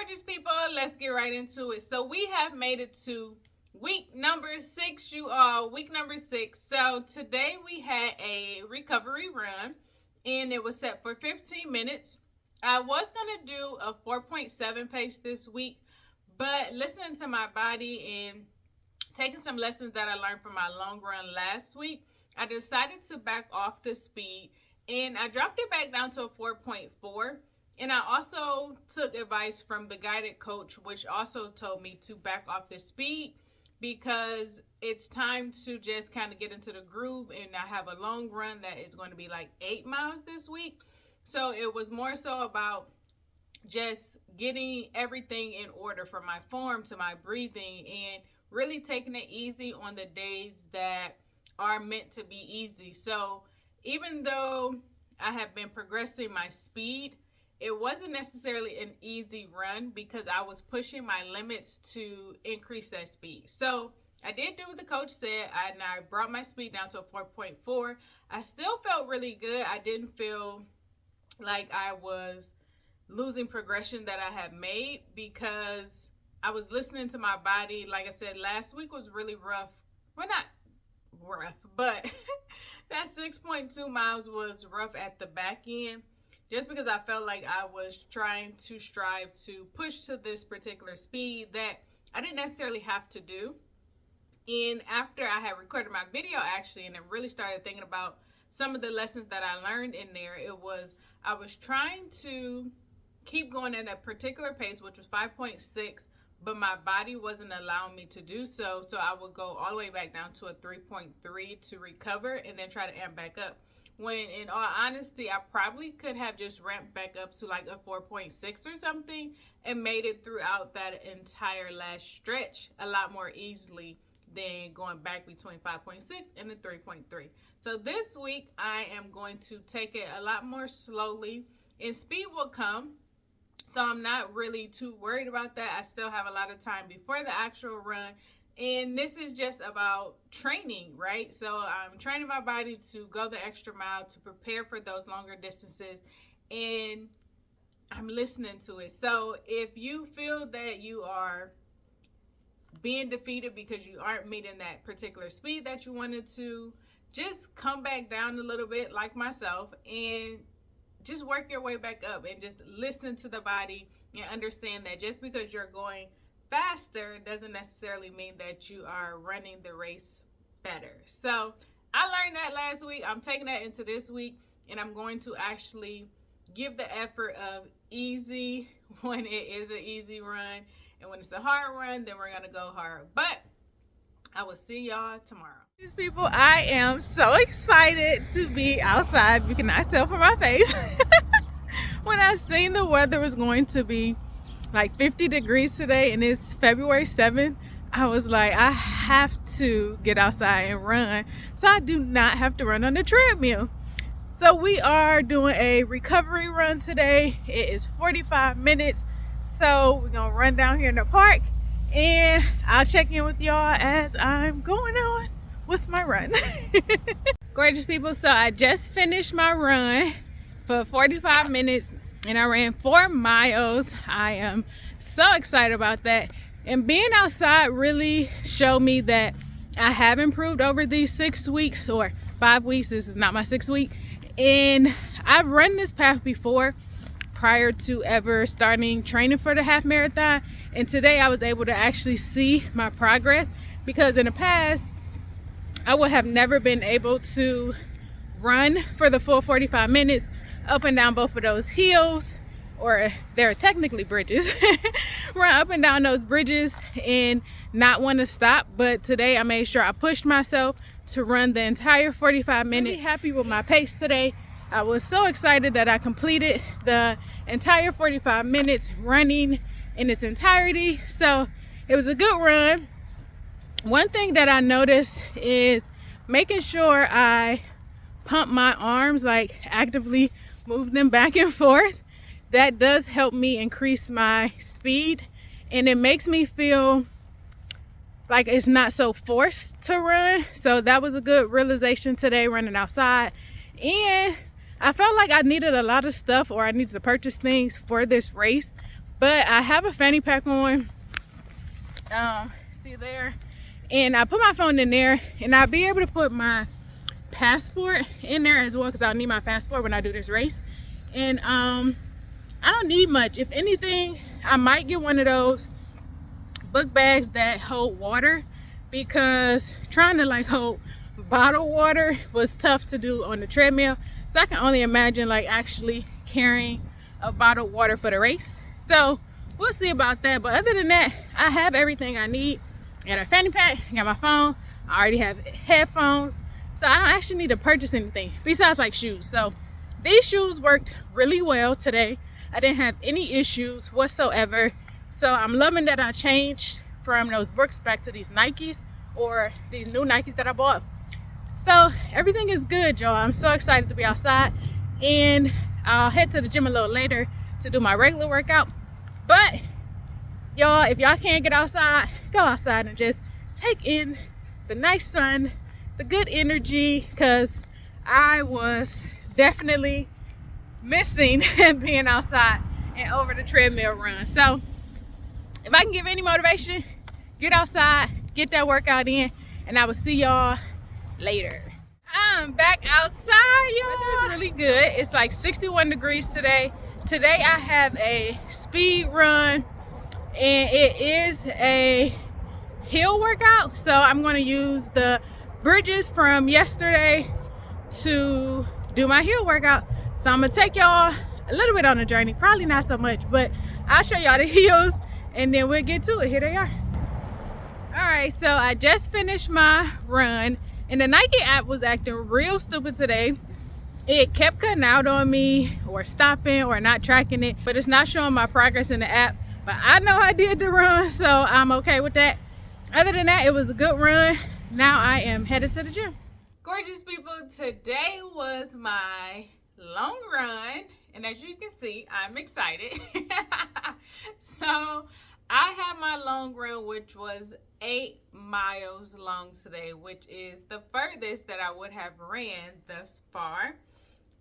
gorgeous people, let's get right into it. So we have made it to week number 6, you all. Week number 6. So today we had a recovery run and it was set for 15 minutes. I was going to do a 4.7 pace this week, but listening to my body and taking some lessons that I learned from my long run last week, I decided to back off the speed and I dropped it back down to a 4.4. And I also took advice from the guided coach, which also told me to back off the speed because it's time to just kind of get into the groove. And I have a long run that is going to be like 8 miles this week. So it was more so about just getting everything in order from my form to my breathing and really taking it easy on the days that are meant to be easy. So even though I have been progressing my speed, it wasn't necessarily an easy run because I was pushing my limits to increase that speed. So I did do what the coach said, and I brought my speed down to a 4.4. I still felt really good. I didn't feel like I was losing progression that I had made because I was listening to my body. Like I said, last week was really rough. Well, not rough, but that 6.2 miles was rough at the back end. Just because I felt like I was trying to strive to push to this particular speed that I didn't necessarily have to do. And after I had recorded my video actually, and I really started thinking about some of the lessons that I learned in there, I was trying to keep going at a particular pace, which was 5.6, but my body wasn't allowing me to do so. So I would go all the way back down to a 3.3 to recover and then try to amp back up. When in all honesty, I probably could have just ramped back up to like a 4.6 or something and made it throughout that entire last stretch a lot more easily than going back between 5.6 and the 3.3. So this week I am going to take it a lot more slowly and speed will come. So I'm not really too worried about that. I still have a lot of time before the actual run. And this is just about training, right? So I'm training my body to go the extra mile to prepare for those longer distances, and I'm listening to it. So if you feel that you are being defeated because you aren't meeting that particular speed that you wanted to, just come back down a little bit like myself and just work your way back up and just listen to the body and understand that just because you're going faster doesn't necessarily mean that you are running the race better. So I learned that last week. I'm taking that into this week, and I'm going to actually give the effort of easy when it is an easy run, and when it's a hard run, then we're gonna go hard. But I will see y'all tomorrow. These people, I am so excited to be outside. You cannot tell from my face. When I seen the weather was going to be like 50 degrees today and it's February 7th, I was like, I have to get outside and run so I do not have to run on the treadmill. So we are doing a recovery run today. It is 45 minutes. So we're gonna run down here in the park and I'll check in with y'all as I'm going on with my run. Gorgeous people, so I just finished my run for 45 minutes and I ran 4 miles. I am so excited about that. And being outside really showed me that I have improved over these 6 weeks or 5 weeks. This is not my 6th week. And I've run this path before prior to ever starting training for the half marathon. And today I was able to actually see my progress because in the past, I would have never been able to run for the full 45 minutes up and down both of those hills, or they're technically bridges. Run up and down those bridges and not want to stop. But today I made sure I pushed myself to run the entire 45 minutes. Really happy with my pace today. I was so excited that I completed the entire 45 minutes running in its entirety. So it was a good run. One thing that I noticed is making sure I pump my arms, like actively move them back and forth. That does help me increase my speed, and it makes me feel like it's not so forced to run. So that was a good realization today running outside. And I felt like I needed a lot of stuff, or I needed to purchase things for this race, But I have a fanny pack on, see there, and I put my phone in there, and I'll be able to put my passport in there as well, because I'll need my passport when I do this race. And I don't need much. If anything, I might get one of those book bags that hold water, because trying to like hold bottled water was tough to do on the treadmill. So I can only imagine like actually carrying a bottled water for the race. So we'll see about that. But other than that, I have everything I need. I got a fanny pack, I got my phone, I already have headphones. So I don't actually need to purchase anything besides like shoes. So these shoes worked really well today. I didn't have any issues whatsoever. So I'm loving that I changed from those Brooks back to these Nikes, or these new Nikes that I bought. So everything is good, y'all. I'm so excited to be outside, and I'll head to the gym a little later to do my regular workout. But y'all, if y'all can't get outside, go outside and just take in the nice sun, the good energy, because I was definitely missing being outside and over the treadmill run. So if I can give any motivation, get outside, get that workout in, and I will see y'all later. I'm back outside, y'all. Weather is really good. It's like 61 degrees today. Today I have a speed run, and it is a hill workout. So I'm going to use the bridges from yesterday to do my hill workout. So I'm gonna take y'all a little bit on a journey, probably not so much, but I'll show y'all the hills and then we'll get to it. Here they are. All right, so I just finished my run, and the Nike app was acting real stupid today. It kept cutting out on me, or stopping, or not tracking it, but it's not showing my progress in the app. But I know I did the run, so I'm okay with that. Other than that, it was a good run. Now I am headed to the gym. Gorgeous people, today was my long run, and as you can see, I'm excited. So I had my long run, which was 8 miles long today, which is the furthest that I would have ran thus far.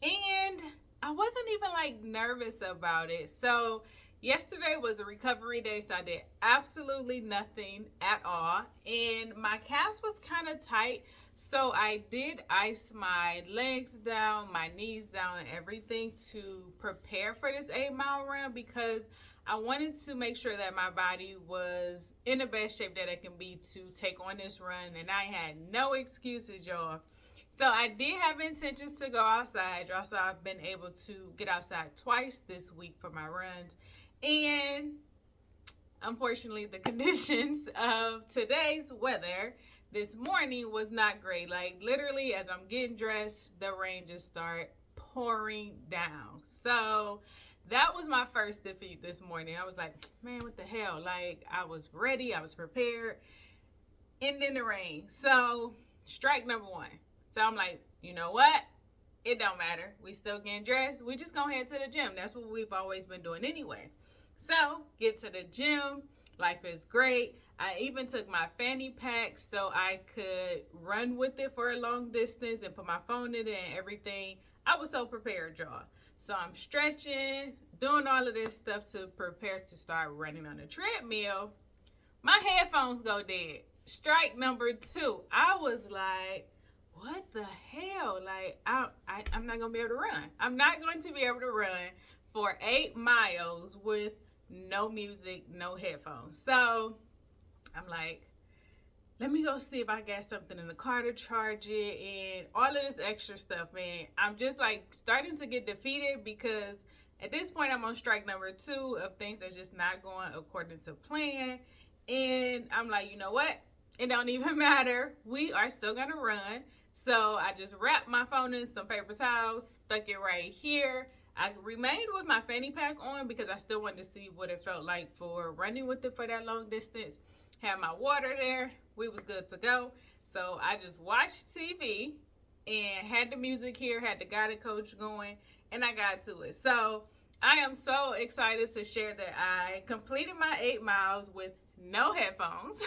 And I wasn't even like nervous about it. So yesterday was a recovery day, so I did absolutely nothing at all, and my calves was kind of tight. So I did ice my legs down, my knees down, and everything to prepare for this 8-mile run, because I wanted to make sure that my body was in the best shape that it can be to take on this run, and I had no excuses, y'all. So I did have intentions to go outside. Y'all saw I've been able to get outside twice this week for my runs, and unfortunately the conditions of today's weather this morning was not great. Like literally as I'm getting dressed, the rain just started pouring down. So that was my first defeat this morning. I was like, man, what the hell? Like I was ready, I was prepared, and then the rain. So strike number one. So I'm like, you know what? It don't matter. We still getting dressed. We just gonna head to the gym. That's what we've always been doing anyway. So get to the gym. Life is great. I even took my fanny pack so I could run with it for a long distance and put my phone in it and everything. I was so prepared, y'all. So I'm stretching, doing all of this stuff to prepare to start running on the treadmill. My headphones go dead. Strike number 2. I was like, what the hell? Like, I'm not going to be able to run. I'm not going to be able to run for 8 miles with no music, no headphones. So I'm like, let me go see if I got something in the car to charge it and all of this extra stuff. And I'm just like starting to get defeated, because at this point I'm on strike number 2 of things that's just not going according to plan. And I'm like, you know what? It don't even matter. We are still going to run. So I just wrapped my phone in some paper towels, stuck it right here. I remained with my fanny pack on because I still wanted to see what it felt like for running with it for that long distance. Had my water there. We was good to go. So I just watched TV and had the music here, had the guided coach going, and I got to it. So I am so excited to share that I completed my 8 miles with no headphones.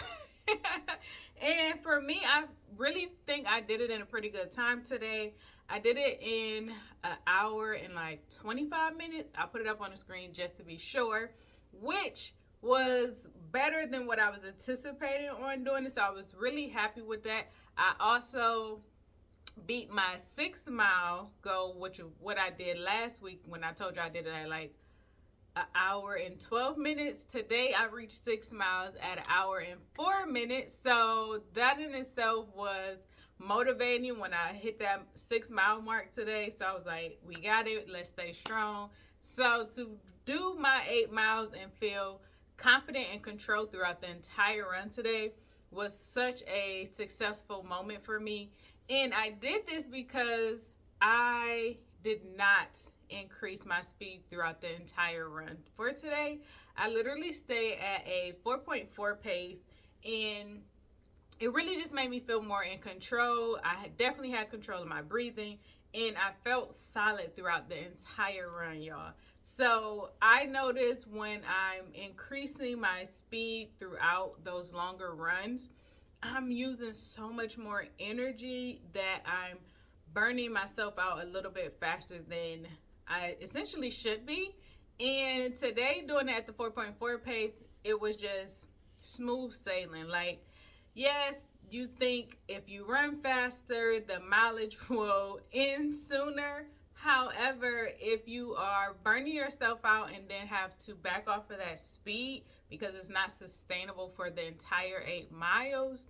And for me, I really think I did it in a pretty good time today. I did it in an hour and like 25 minutes. I put it up on the screen just to be sure. which was better than what I was anticipating on doing. So I was really happy with that. I also beat my 6 mile goal, which is what I did last week when I told you I did it at like an hour and 12 minutes. Today I reached 6 miles at an hour and 4 minutes. So that in itself was motivating when I hit that 6 mile mark today. So I was like, we got it. Let's stay strong. So to do my 8 miles and feel confident and controlled throughout the entire run today was such a successful moment for me. And I did this because I did not increase my speed throughout the entire run. For today, I literally stayed at a 4.4 pace, and it really just made me feel more in control. I definitely had control of my breathing, and I felt solid throughout the entire run, y'all. So I noticed when I'm increasing my speed throughout those longer runs, I'm using so much more energy that I'm burning myself out a little bit faster than I essentially should be. And today, doing it at the 4.4 pace, it was just smooth sailing. Like, yes, you think if you run faster, the mileage will end sooner. However, if you are burning yourself out and then have to back off of that speed because it's not sustainable for the entire 8 miles,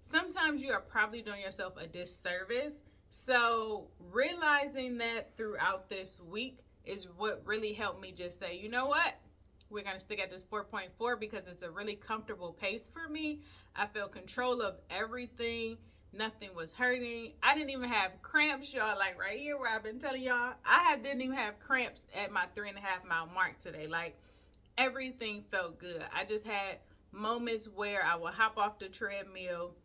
sometimes you are probably doing yourself a disservice. So realizing that throughout this week is what really helped me just say, you know what? We're going to stick at this 4.4 because it's a really comfortable pace for me. I feel control of everything. Nothing was hurting. I didn't even have cramps, y'all. Like right here where I've been telling y'all, didn't even have cramps at my 3.5 mile mark today. Like everything felt good. I just had moments where I would hop off the treadmill,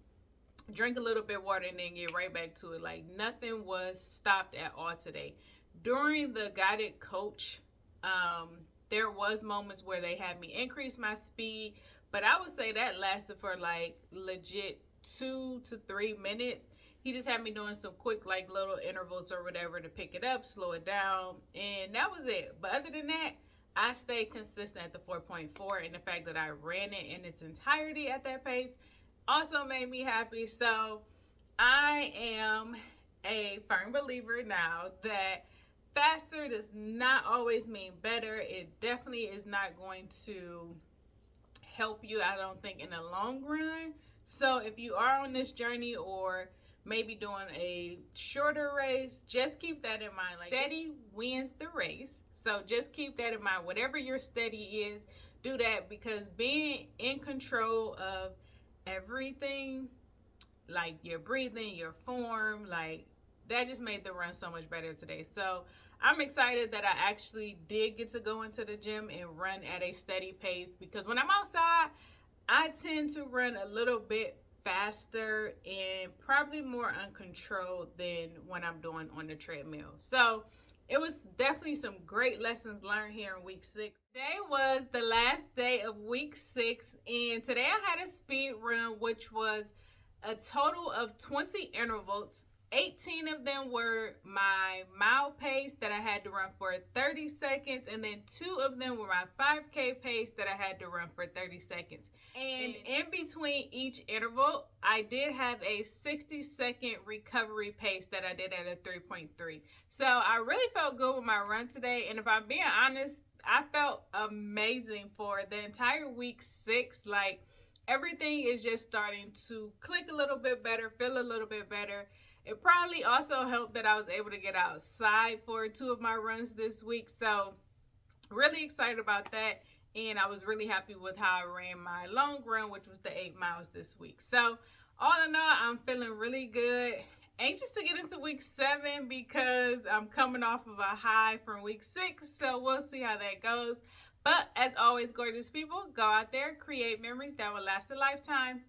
drink a little bit of water, and then get right back to it. Like nothing was stopped at all today. During the guided coach, there was moments where they had me increase my speed, but I would say that lasted for like legit 2 to 3 minutes. He just had me doing some quick like little intervals or whatever to pick it up, slow it down, and that was it. But other than that, I stayed consistent at the 4.4, and the fact that I ran it in its entirety at that pace also made me happy. So I am a firm believer now that faster does not always mean better. It definitely is not going to help you, I don't think, in the long run. So if you are on this journey or maybe doing a shorter race, just keep that in mind. Like steady wins the race. So just keep that in mind. Whatever your steady is, do that, because being in control of everything, like your breathing, your form, like that just made the run so much better today. So I'm excited that I actually did get to go into the gym and run at a steady pace, because when I'm outside, I tend to run a little bit faster and probably more uncontrolled than when I'm doing on the treadmill. So it was definitely some great lessons learned here in week 6. Today was the last day of week 6, and today I had a speed run, which was a total of 20 intervals. 18 of them were my mile pace that I had to run for 30 seconds, and then 2 of them were my 5K pace that I had to run for 30 seconds. And in between each interval, I did have a 60-second recovery pace that I did at a 3.3. So I really felt good with my run today, and if I'm being honest, I felt amazing for the entire week 6. Like everything is just starting to click a little bit better, feel a little bit better. It probably also helped that I was able to get outside for 2 of my runs this week. So really excited about that. And I was really happy with how I ran my long run, which was the 8 miles this week. So all in all, I'm feeling really good. Anxious to get into week 7 because I'm coming off of a high from week 6. So we'll see how that goes. But as always, gorgeous people, go out there, create memories that will last a lifetime.